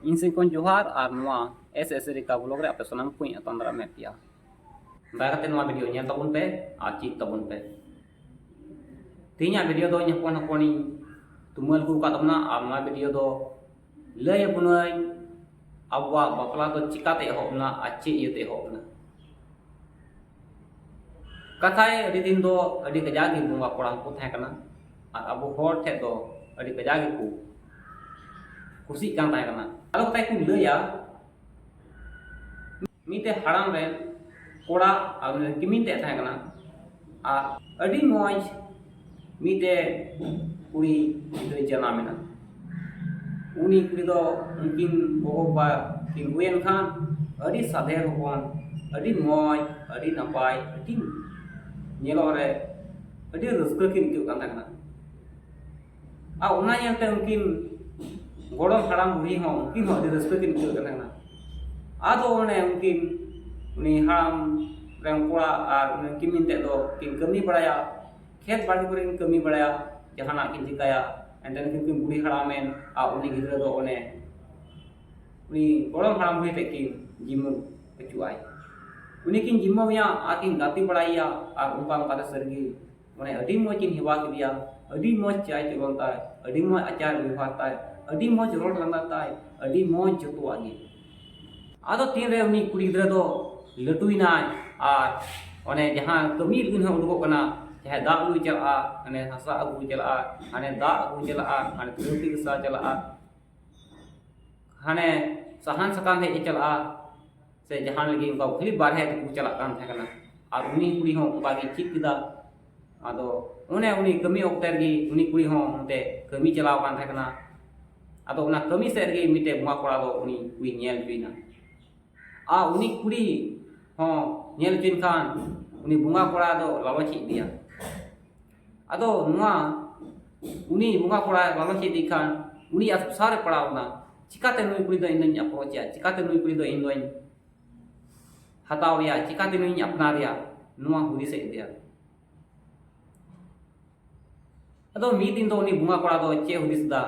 इन से कोन जोहार और नोआ एस रिका ब्लॉग रे आपे सनम कुई तंद्रा में पिया दायराते नोआ वीडियो ᱧᱮᱞ ताबुन पे आ चीज ताबुन पे तीना वीडियो दो हपन हपनी तुमल को का तमना आ नोआ वीडियो दो लय बुनय अबवा बापला दो चिकाते होबना आ चे येते होबना कथाय अडी दिन दो अडी कजागी बुंगा कोड़ा को थे कना और अब होर थे दो अडी कजागी को कुसी कान थे कना आलो ताई को लया मीते हराम रे कोड़ा और किमिन ते थे कना आ अडी मौज मीते कुड़ी गिद्रे जनामेना उनी कुड़ी दो उनकिन गोगोबा किन हुएन खान अडी साधे होबन अडी मौज अडी नपाय अडी ñelo re adi rasuka kin kiu kan thakna a una ñelte unkin godom haram buhi ho unkin ho adi rasuka kin kiu kan thakna ado one unkin uni haram reng kora ar uni kimin te do kin kami baraya khet bagi kore kin kami baraya jahana kin jikaya enten kin buhi haramen a uni gidra do one uni godom haram buhi te kin jimu kecuai उन्हें किन जिम्मा या आकिन गाती पढ़ाइया और उनका उनका सरगी उन्हें अड़ी मौज किन हिवा किया अड़ी मौज चाय चलता है अड़ी मौज आचार व्यवहार है अड़ी मौज रोड लंदाता है अड़ी मौज जतो आगे आदो तीन रे उन्हीं कुड़ी गिद्रा दो लटुइना और उन्हें जहाँ कमी उन्हें उनको कना चाहे दा अगु चला अने हसा अगु चला अने दा अगु चला अने तुरुती के साथ चला अने सहान सकाम है चला से जहां लगी उनका खाली बारहे को चला कान थे कना और उनी कुड़ी हो उनका की चिक किदा आदो उन्हें उनी कमी ओक्टर गी उनी कुड़ी हो उनते कमी चलाव कान थे कना आदो उना कमी से गी मिटे बुआ कोड़ा दो उनी कुड़ी नेल बिना आ उनी कुड़ी हो नेल बिन खान उनी बुआ कोड़ा दो लालची दिया आदो नुआ उनी बुआ कोड़ा लालची दी खान उनी सारे पड़ावना चिकाते नुई कुड़ी दो इन अप्रोच या चिकाते नुई कुड़ी दो इन दो हताव या चिकाते नुई अपना रिया नुआ हुदी से दिया अदो मी दिन दो उनी बुंगा कोड़ा दो चे हुदी सदा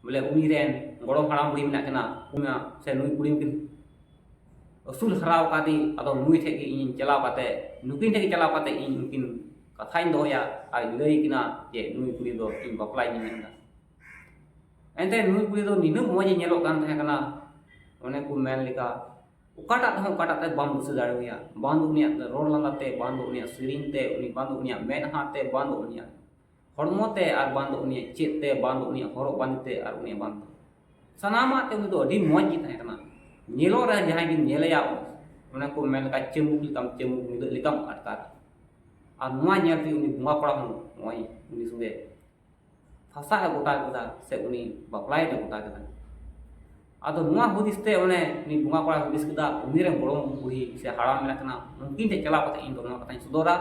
बोले उनी रेन गड़ो हराम बुढ़ी मेना कना उना से नुई कुड़ी किन असूल हराव कादी अदो नुई थे की इन चलाव काते नुकिन थे की चलाव काते इन किन कथाइन दो या आ लई किना जे नुई कुड़ी दो इन बपलाई नि मेना एंते नुई कुड़ी दो निनु मोज नेलो कान थे कना ओने को मेन लिका उकाटा ते बाम बुस दाड़िया बांधु उनिया रोड लंगाते बांधु उनिया सिरिनते उनी बांधु उनिया मेनहाते बांधु उनिया हड़मोते और बांधु उनिया चेते बांधु उनिया हरो बांधते और उनिया बांधु सनामा ते उनी दो अडी मौज गी तहे कना नेलो रे जहां गी नेलया उना को मेन का चेमुक लिकम चेमुक निद लिकम अटकार और नुआ नेलती उनी बुंगा पड़ा हूं मोई उनी सुगे फसा गोटा गोटा से उनी बपलाई ते गोटा गोटा आदो नुआ हुदिसते उन्हें नि बुंगा कोड़ा हुदिस कदा उनी रे बड़ो बुढ़ी से हाड़ा मेना कना उनकिन ते चला कते इन दोनों कथा सुदोरा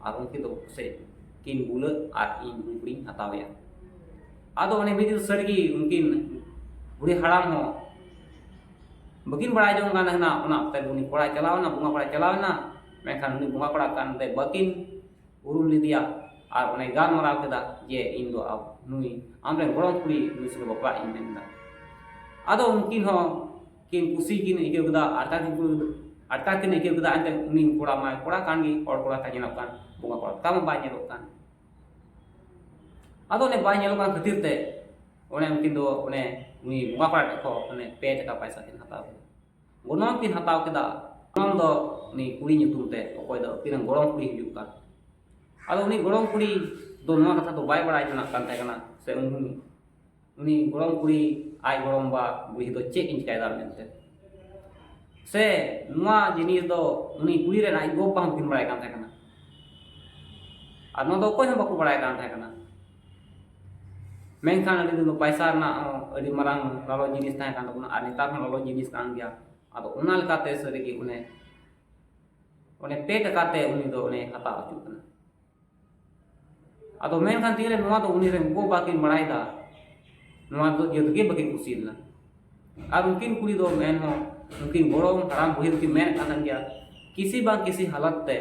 और उनकी तो से किन बुल और इन बुढ़ी हतावया आदो उन्हें बिदिल सरगी उनकिन बुढ़ी हाड़ा हो बकिन बड़ा जों गाना ना उना ते उनी कोड़ा चलाव ना बुंगा कोड़ा चलाव ना मेखान उनी बुंगा कोड़ा कान ते बकिन उरुम लिदिया और उन्हें गान मराव कदा जे इन दो अब नुई आमरे बड़ो कुड़ी नुई से बपला इन मेनदा आदो उनकिन हो किन कुसी किन इके कदा अटका किन इके कदा अंते उनी कोड़ा मा कोड़ा कान गी और कोड़ा का जेनो कान बुंगा कोड़ा काम बा जेनो कान आदो ने बा जेनो कान खातिर ते ओने उनकिन दो ओने उनी बुंगा कोड़ा को ओने पे टका पैसा किन हताव गोनोम किन हताव कदा गोनोम दो उनी कुड़ी nyutum ते ओकोय दो किन गोड़ोम कुड़ी हिजुक कान आदो उनी गोड़ोम कुड़ी दो नोआ कथा दो बाय बड़ा जना कान ते कना से उनी गोड़ोम कुड़ी आई गोड़ोम बा बुढ़ी दो चेक इन चिकायदा मेनते से नुआ जिनिस दो उनी कुड़ी रे आई गो पाम किन बड़ाय कान थाकना आ नो दो कोय हम बाको बड़ाय कान थाकना मेनखान अडी दो पैसा ना अडी मरांग लालो जिनिस थाय कान दो आ नेता खन लालो जिनिस कान गया आदो उना लकाते सरीगी उन्हें पे टकाते उनी दो उन्हें हता अचु कना आदो मेनखान तीरे नुआ दो उनी रे गो बाकिन बड़ायदा नुआ दो जदगे बकिन कुसीला और उनकिन कुड़ी दो मेन हो उनकिन गोड़ोम हराम बुढ़ी उनकी मेन कान गया किसी बांग किसी हालत ते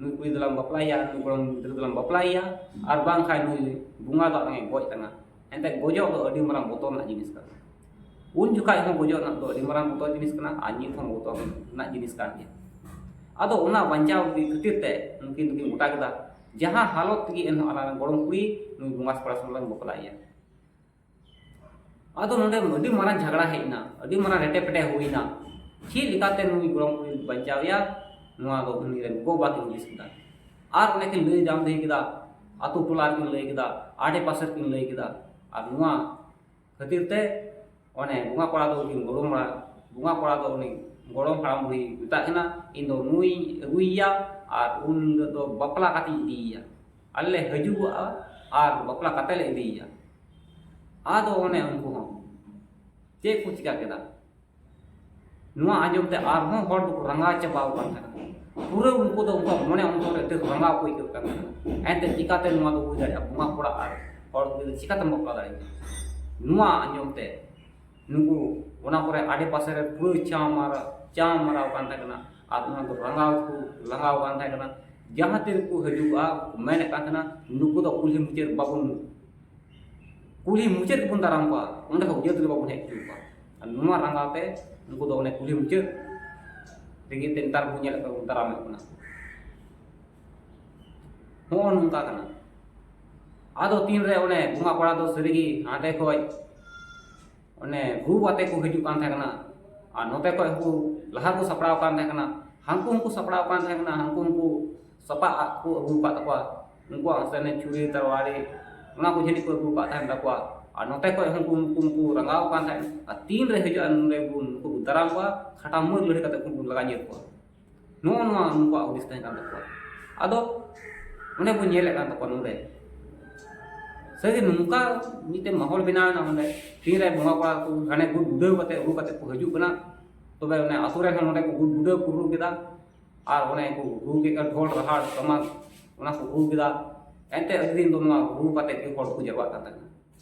नुई कुड़ी दलम बपलाया नुई गोड़ोम दलम बपलाया और बांग खाय नुई बुंगा दो अंगे गोज तना एंते गोजो दो अडी मरांग बोतल ना जिनिस का उन जुखाय हो गुजो ना तो निमरान बतो जिनिस कना आनी थों बतो ना जिनिस कान गया आदो उना बंचाव खातिर ते उनकिन दुकिन गोटा केदा जहां हालत की एन आला गड़म कुड़ी नुई बुंगास पड़ा समलंग बकलाया आदो नोंडे अडी मारा झगड़ा हेना अडी मारा रेटे पेटे हुईना ची लिकाते नुई गड़म कुड़ी बंचाव या नुआ दो उनी रे गो बाकी हुदिस केदा आर उने के लई जाम दे केदा आतु टोला किन लई केदा आडे पासर किन लई केदा आर नुआ खातिर ते ओने बुंगा कोड़ा दो किन गड़म बुंगा कोड़ा दो उनी गड़म हाड़ाम बुढ़ी मेता केना इन दो नुई अगुइया आर उन दो बपला काती इदिया अल्ले हजुआ आर बपला काते ले इदिया आदो ओने उनको हो चे को चिका केदा नुआ आजम ते आर हो हर दो रंगा चबाव कान था पूरा उनको दो उनको मने उनको ते रंगा को इको कान एंते चिकाते नुआ दो हुई दाड़े बुंगा कोड़ा आर हर दो चिकाते बपला दाड़े नुआ आजम ते नुको ओना करे आडे पासे रे पूरा चाम माराव कान था कना आर उना दो रंगाव को लगाव कान था कना जहां तेरे को हजुआ मैंने कान था नुको दो कुली मुचेर बाबुन कुली मुचेर को दाराम पा उंडे को जेत बाबुन हे चुपा नुआ रंगाते नुको दो ओने कुली मुचेर तेगी तेंतार बुnyel को दाराम कना हो नुका कना आदो तीन रे ओने बुंगा कोड़ा दो सरीगी हाटे कोय ओने ग्रुप आते को हजु कान था कना आ नोते को हु लहा को सपड़ाव कान था कना हांको सपड़ाव कान था कना हांको सपा को हु का तकवा उनको असने चुरी तरवारी उना को जनी को हु का था तकवा आ नोते को हंको रंगाव कान था आ तीन रे हजु नुरे को दराम को खटा मर लड़े कते को लगा जे को नो नो उनको उदिस था कान तकवा आदो उने को नेले कान तकवा नुरे सगे नुका मीते माहौल बनाव ना ओने तीन रे बुंगा कोड़ा को हाने गुड बुदेव कते रू कते को हजु कना तबे ओने आसुरे हन ओने को गुड बुदेव को रू केदा आर ओने को रू के का ढोल रहाड़ कमा ओना को रू केदा एंते अदिन दो नुआ रू कते के होड़ को जरवा काता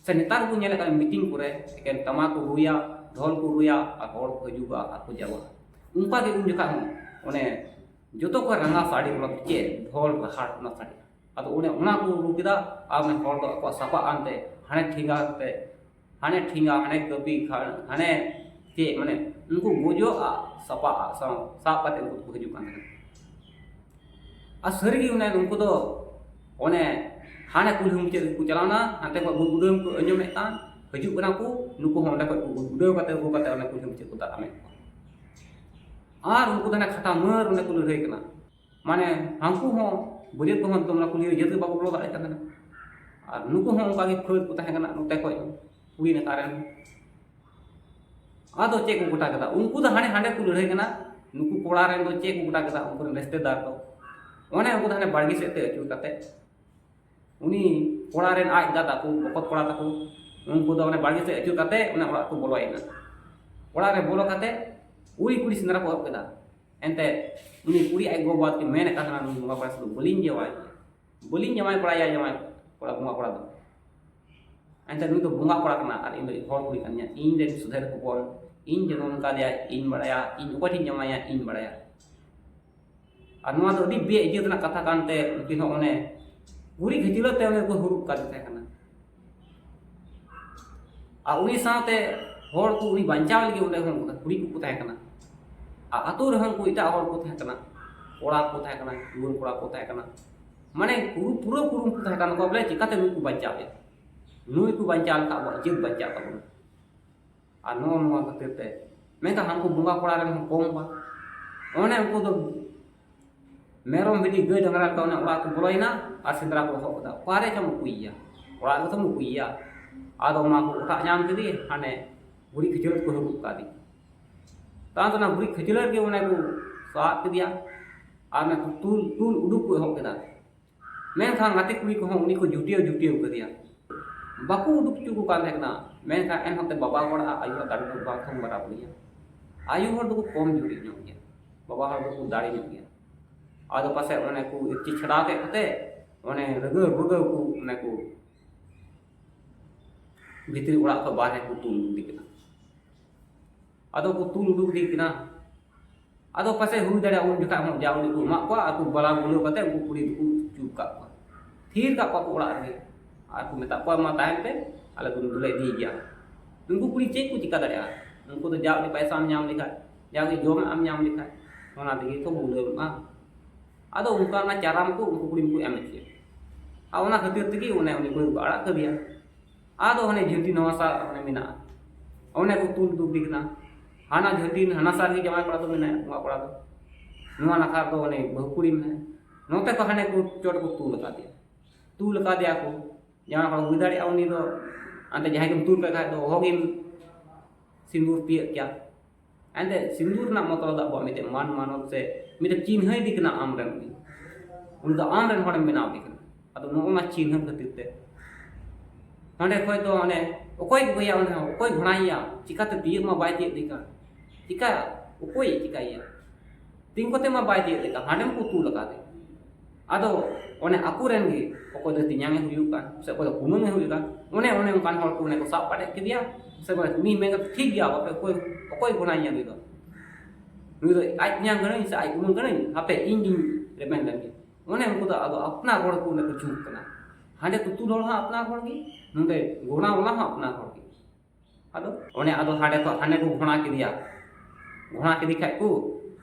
से नेतार को नेले का मीटिंग करे एकेन तमा को रुया ढोल को रुया आ होड़ को हजुगा आ को जरवा उनका के उन जका ओने जोतो को रंगा साड़ी को के ढोल रहाड़ ना साड़ी आदो उने उना को रू केदा आमने होड़ दो को सपा आनते हाने ठिंगा ते हाने ठिंगा हाने कपी हाने के माने उनको गोजो आ सपा साप पाते उनको हजु कान आ सरगी उने उनको दो ओने हाने कुल मुचे को चलाना हाते को बुडुम को अंजमे कान हजु कना को नुको होंडा को बुडुम कते को कते ओने कुल मुचे को तामे आर उनको दना खटा मर उने कुल रहे कना माने हांकु हो बुजे को हम तुमरा कुली जते बाबू लो दाड़े कना आर नुको हो उनका के फुल को ताहे कना नोते को हुई न कारण आदो चे को गोटा कदा उनको द हाने हाने कुल रहे कना नुको कोड़ा रे दो चे को गोटा कदा उनको रिश्तेदार तो ओने उनको दाने बाड़गी से ते अचू कते उनी कोड़ा रे आज दादा को बकत कोड़ा तको उनको दो ओने बाड़गी से अचू कते ओने ओड़ा को बोलोइना ओड़ा रे बोलो कते उरी कुड़ी सिंदरा को कदा एंते उनी कुड़ी आई गो बात के मैंने कहा ना बुंगा कोड़ा से बोलिन जमाई कोड़ा या जमाई कोड़ा बुंगा कोड़ा दो एंते नुई तो बुंगा कोड़ा कना आर इन होड़ कुड़ी कन्या इन रे सुधर को बोल इन जनों का दिया इन बड़ाया इन ओकठी जमाया इन बड़ाया आर नुआ तो डी बे इज्जत ना कथा कानते उनकिन ओने गुरी खिचिलो ते ओने को हुरुप का देते कना आ उनी साथे होड़ को उनी बंचाव लगी ओने हम कुड़ी को ताहे कना आ आतो रे हम को इटा होड़ को ताहे कना कोड़ा को ताहे कना गुर कोड़ा को ताहे कना माने पूरा को ताहे कना को बोले चिकाते नुई को बंचाव है नुई को बंचाव का इज्जत बंचाव का आ नो नो खातिर ते मैं का हमको बुंगा कोड़ा रे हम कोम बा ओने हमको तो मेरम बिडी गई डंगरा का ओने ओड़ा को बोलोइना आ सिंदरा को हो कदा पारे चम कुइया ओड़ा को तुम कुइया आदो मा को उठा जाम कदी हाने गुड़ी खिचलत को हुरुप का दी ता तो ना गुड़ी खिचलत के ओने को साथ दिया आ ना तूल उडुक को हो कदा मैं खा गाते कुड़ी को उनी को जुटियो कदिया बाकू उडुक चुको कान हेकना मैं खा एन हते बाबा कोड़ा आयु दाड़ी को बा थम बरा बुलिया आयु हर दो कम जुड़ी नो गया बाबा हर दो दाड़ी नो गया आदो पासे ओने को इच्ची छड़ा के कते ओने रगड़ को ओने को भीतरी उड़ा को बाहर को तुल दिकना आदो को तुल उडुक दिकना आदो पासे हुई दाड़ा उन जका हम जावली को मा को आकु बला बुलो कते को कुड़ी को चुप का थीर का को उड़ा रे आकु मेता को मा ताहे पे आले को दुले दी गया उनको कुड़ी चेक को चिका दाड़े उनको तो जाओ पैसा नाम लिखा जाओ जॉम नाम लिखा ᱚᱱᱟ ᱛᱮᱜᱮ ᱠᱚ ᱵᱩᱞᱟᱹᱣᱟ ᱟᱫᱚ ᱚᱱᱠᱟᱱᱟᱜ ᱪᱟᱨᱟᱢ ᱠᱚ ᱩᱱᱠᱩ ᱠᱩᱲᱤ ᱠᱚ ᱮᱢ ᱦᱚᱪᱚᱭᱟ ᱟᱨ ᱚᱱᱟ ᱠᱷᱟᱹᱛᱤᱨ ᱛᱮᱜᱮ ᱚᱱᱮ ᱩᱱᱤ ᱠᱩᱲᱤ ᱠᱚ ᱟᱲᱟᱜ ᱠᱮᱫᱮᱭᱟ ᱟᱫᱚ ᱚᱱᱮ ᱡᱷᱟᱹᱱᱴᱤ ᱱᱟᱣᱟ ᱥᱟ ᱚᱱᱮ ᱢᱮᱱᱟᱜᱼᱟ ᱚᱱᱮ ᱠᱚ ᱛᱩᱞ ᱫᱩᱜᱽᱫᱤ ᱠᱟᱱᱟ ᱦᱟᱱᱟ ᱡᱷᱟᱹᱱᱴᱤ ᱦᱟᱱᱟ ᱥᱟ ᱨᱮᱜᱮ ᱡᱟᱶᱟᱭ ᱠᱚᱲᱟ ᱫᱚ ᱢᱮᱱᱟᱭᱟ ᱵᱚᱸᱜᱟ ᱠᱚᱲᱟ ᱫᱚ ᱱᱚᱣᱟ ᱱᱟᱠᱷᱟ ᱫᱚ ᱚᱱᱮ ᱵᱟᱹᱦᱩ ᱠᱩᱲᱤ ᱢᱮᱱᱟᱭᱟ ᱱᱚᱛᱮ ᱠᱚ ᱦᱟᱱᱮ ᱠᱚ ᱪᱚᱴ ᱠᱚ ᱛᱩᱞ ᱟᱠᱟᱫᱮᱭᱟ ᱠᱚ ᱡᱟᱶᱟᱭ ᱠᱚᱲᱟ ᱦᱩᱭ ᱫᱟᱲᱮᱭᱟᱜᱼᱟ ᱩᱱᱤ ᱫᱚ ᱟᱱᱛᱮ ᱡᱟᱦᱟᱸᱭ ᱜᱮᱢ ᱛᱩᱞ ᱠᱟᱜ ᱠᱷᱟᱡ ᱫᱚ ᱚᱦᱚᱜᱮᱢ सिंदूर पियक क्या एंते सिंदूर ना मतलब अब मिते मान मानव से मिते चिन्ह दिखना आमरन की उन द आमरन हड़ बनाव दिखना अदो नोना चिन्ह खातिर ते हंडे खोय तो अने ओकोय गया अने ओकोय घणाइया चिकाते दिए मा बाय जे दिका चिका ओकोय चिकाइया तीन कोते मा बाय जे दिका हांडे को तू लगा दे अदो ओने अकुरेन गे ओकोय द तिन्यांगे हुयु कान से ओकोय कुमंगे हुयु कान ओने उनकान हड़ को ने को साब पाडे के दिया से मी मेंगा ठीक गया बापे ओकोय घणाइया गे दो नुई दो आज न्यां गणई से आज कुमंग गणई हापे इंगिन रेबेन लगे ओने उनको तो अदो अपना हड़ को ने को चूक कना हांडे तुतु हड़ हा अपना हड़ गे नुंदे घोणा वाला हा अपना हड़ गे अदो ओने अदो हांडे को घोणा के दिखाय को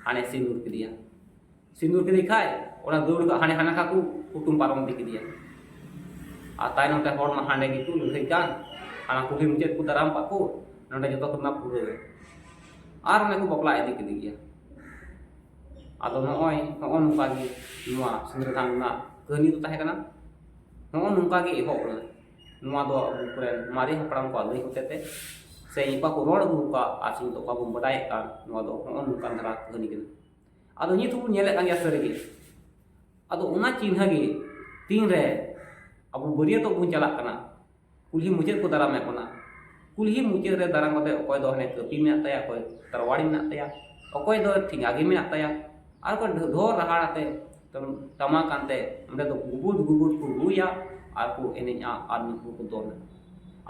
हाने सिंदूर के दिखाय ओना दौड़ का हाने हाना का को कुटुम पारम दि के दिया आ ताय नोते हड़ मा हांडे गे को लहै कान हाना कुली मुचेत को दाराम पाको नोंडे जतो करना पूरे आर ओने को बपला इदि के दिया अदो नोय नुका गे नुआ सिंद्रदान ना कहनी तो ताहे कना नुका गे एहब नुआ दो अबु कुरेन मारी हपड़ाम को लई होतेते से इपा को रोड गुका आसिन तो का बम बडाय कान नुआ दो नुका धरा कहनी के अदो नित को नेले कान या सरेगे अदो उना चिन्ह गे तीन रे अबु बरिया तो बुन चला कना कुल्ही मुचेत को दाराम कना कुल्ही मुचेत रे दाराम कते ओकोय दो हने कपी मेना तया ओकोय तरवाड़ी मेना तया ओकोय दो ठिंगागी मेना तया आर को ढोर रहाड़ाते तमा कानते अंदे तो गुबुर को रुया आर को एनेजा आर नुकु को दोन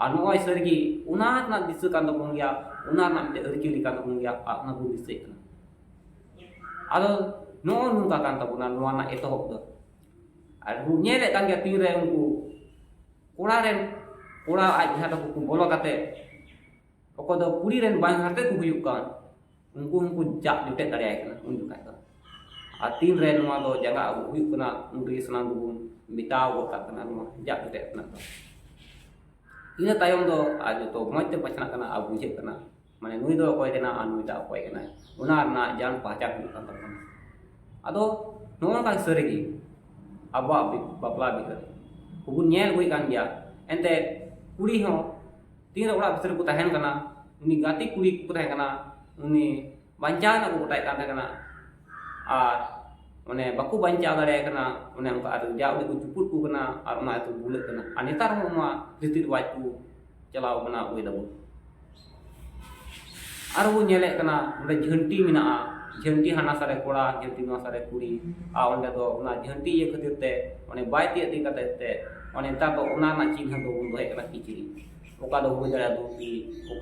आर नोय सरगी उना ना दिस कान तो गया उना ना मिते अरकिली कान तो गया आ ना बु दिसे कना आदो नो नुका कान तबुना नोआ ना एतोहब दो आर हु नेले कान गया तीन रे उनको कोड़ा आज जहाँ को बोलो काते ओको दो कुड़ी रेन बांग हाते को हुयुक कान उनको जा जुटे दाड़ाय कना उन जुका तो आ तीन रे नोआ दो जगह अब हुयुक कना उनरी सनाम दो मिटाव गो कना नोआ जा जुटे कना तो इन तायम दो आज तो मते पछना कना अब बुझे कना माने नुई दो कोय देना आ नुई दा कोय कना उना ना जान पहचान हुयुक कान तबना अदो नोआ का सरेगी अबा बापला बिकर कुबुन नेल हुई कान गया एंते कुड़ी हो तीन ओड़ा भीतर को तहन कना उनी गाती कुड़ी को तहन कना उनी बंचा ना को गोटाय कान कना आर ओने बाकू बंचा दाड़े कना ओने उनका आर जाव को चुपुट को कना आर ओना तो बुले कना आ नेतार हो मा रीति रिवाज को चलाव कना ओय दबो आर वो नेले कना ओंडे झंटी मेना झंटी हाना सारे कोड़ा झंटी नो सारे कुड़ी आ ओंडे दो ओना झंटी ये खातिर ते ओने बाय ती दी कते ते ओने ता तो ओना ना चिन्ह दो उन दोहे कना किचरी ओका दो हुई दाड़े धोती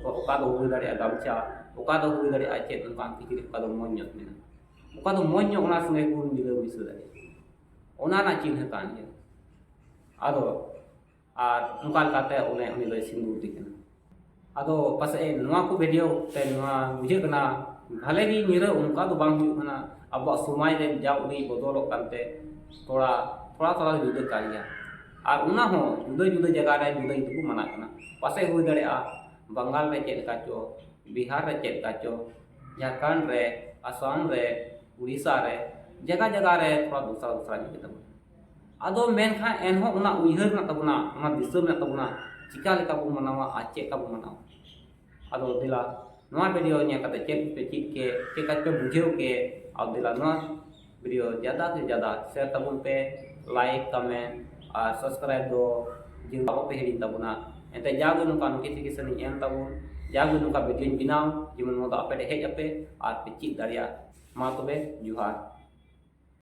ओका दो हुई दाड़े गामछा ओका दो हुई दाड़े आचे उनकान किचरी ओका दो मोन्य मेना ओका दो मोन्य ओना संगे गुण मिले मिसे दाड़े ओना ना चिन्ह कान जे आदो आर उनका काते ओने उनी दो सिंदूर दिकना आदो पासे नोआ को वीडियो ते नोआ बुझे कना भाले गी निरा उनका तो बांग हुई कना अब समय रे जा उनी बदलो कानते थोड़ा जुदा कान गया और उना हो जुदा जगह रे जुदा को मना कना पासे हुई दाड़े बंगाल रे चेक काचो बिहार रे चेक काचो झारखंड रे असम रे उड़ीसा रे जगह रे थोड़ा दूसरा निकल आदो मेनखा एनहो उना उइहर ना तबना उना दिसम ना तबना चिका लेका बो मनावा आ चेक का बो मनावा आदो दिला नोआ वीडियो न्या कते चेक पे चिक के चेक पे बुझेव के आ दिला नोआ वीडियो ज्यादा से ज्यादा शेयर तबुन पे लाइक कमेंट और सब्सक्राइब दो जिन बाबा पे हिड़ी तबुना एते जागो नुका नोटिफिकेशन एम तबुन जागो नुका वीडियो बिनाव जिमन मोदा आपे हेज आपे और पे चिक दाड़िया मा तबे जुहार।